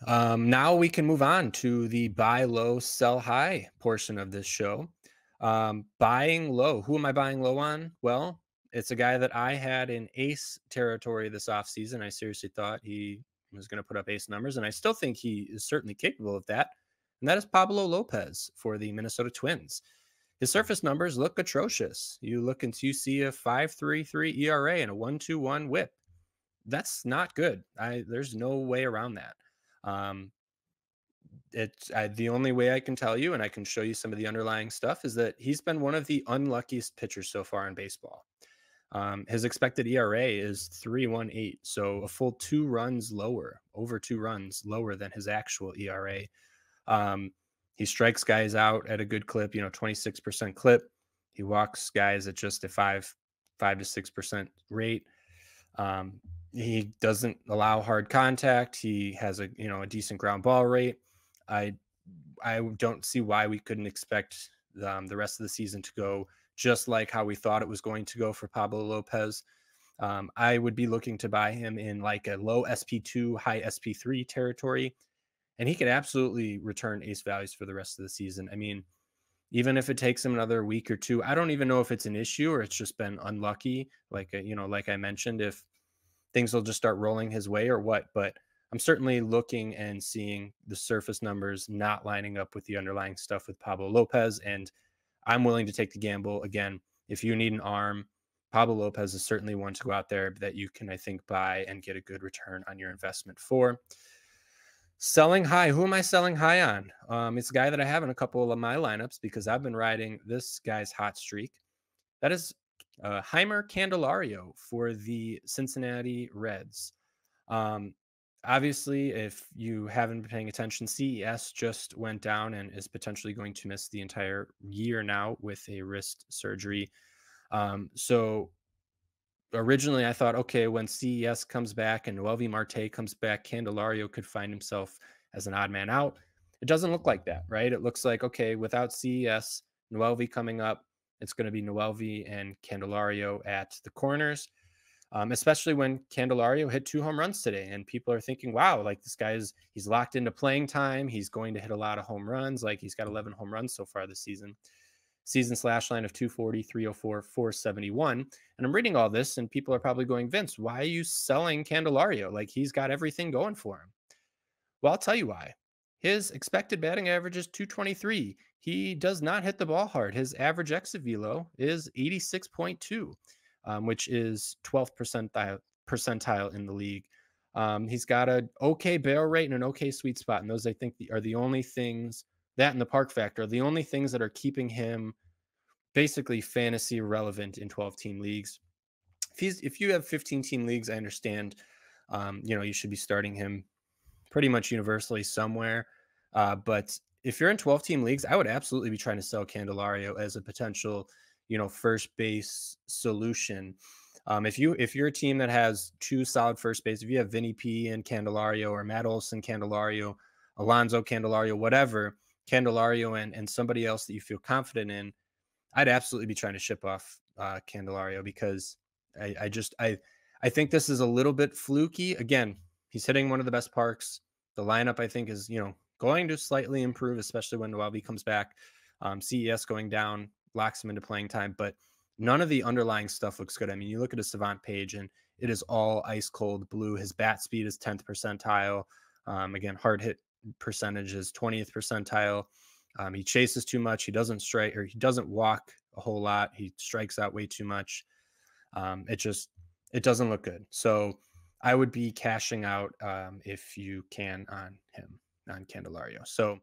Now we can move on to the buy low, sell high portion of this show. Buying low. Who am I buying low on? Well, it's a guy that I had in ace territory this offseason. I seriously thought he was going to put up ace numbers, and I still think he is certainly capable of that. And that is Pablo Lopez for the Minnesota Twins. His surface numbers look atrocious. You see a 5.33 ERA and a 1.21 WHIP. That's not good. There's no way around that. Um, the only way I can tell you, and I can show you some of the underlying stuff, is that he's been one of the unluckiest pitchers so far in baseball. His expected ERA is 3.18, so a full 2 runs lower, over 2 runs lower than his actual ERA. Um, he strikes guys out at a good clip, 26% clip. He walks guys at just a 5 to 6% rate. He doesn't allow hard contact. He has a decent ground ball rate. I I don't see why we couldn't expect the rest of the season to go just like how we thought it was going to go for Pablo Lopez. I would be looking to buy him in like a low SP2, high SP3 territory, and he could absolutely return ace values for the rest of the season. I mean, even if it takes him another week or two, I don't even know if it's an issue or it's just been unlucky. Like I mentioned, if things will just start rolling his way or what. But I'm certainly looking and seeing the surface numbers not lining up with the underlying stuff with Pablo Lopez. And I'm willing to take the gamble. Again, if you need an arm, Pablo Lopez is certainly one to go out there that you can, I think, buy and get a good return on your investment for. Selling high. Who am I selling high on? It's a guy that I have in a couple of my lineups because I've been riding this guy's hot streak. That is Jeimer Candelario for the Cincinnati Reds. Um, Obviously, if you haven't been paying attention, CES just went down and is potentially going to miss the entire year now with a wrist surgery. So originally I thought, okay, when CES comes back and Noelvi Marte comes back, Candelario could find himself as an odd man out. It doesn't look like that, right? It looks like, okay, without CES, Noelvi coming up, it's going to be Noelvi and Candelario at the corners, especially when Candelario hit 2 home runs today. And people are thinking, wow, like he's locked into playing time. He's going to hit a lot of home runs. Like he's got 11 home runs so far this season. Season slash line of 240, 304, 471. And I'm reading all this, and people are probably going, Vince, why are you selling Candelario? Like he's got everything going for him. Well, I'll tell you why. His expected batting average is 223. He does not hit the ball hard. His average exit velo is 86.2, which is 12th percentile in the league. He's got an okay barrel rate and an okay sweet spot. And those, I think, are the only things, that and the park factor, are the only things that are keeping him basically fantasy relevant in 12-team leagues. If you have 15-team leagues, I understand, you should be starting him pretty much universally somewhere. But if you're in 12-team leagues, I would absolutely be trying to sell Candelario as a potential, first base solution. If you're a team that has two solid first base, if you have Vinny P and Candelario or Matt Olson Candelario, Alonso Candelario, whatever, Candelario and somebody else that you feel confident in, I'd absolutely be trying to ship off Candelario because I think this is a little bit fluky. Again, he's hitting one of the best parks. The lineup, I think, is going to slightly improve, especially when Noelvi comes back. CES going down locks him into playing time, but none of the underlying stuff looks good. I mean, you look at his Savant page, and it is all ice cold blue. His bat speed is 10th percentile. Again, hard hit percentage is 20th percentile. He chases too much. He doesn't strike, or he doesn't walk a whole lot. He strikes out way too much. It doesn't look good. So I would be cashing out if you can on him, on Candelario. So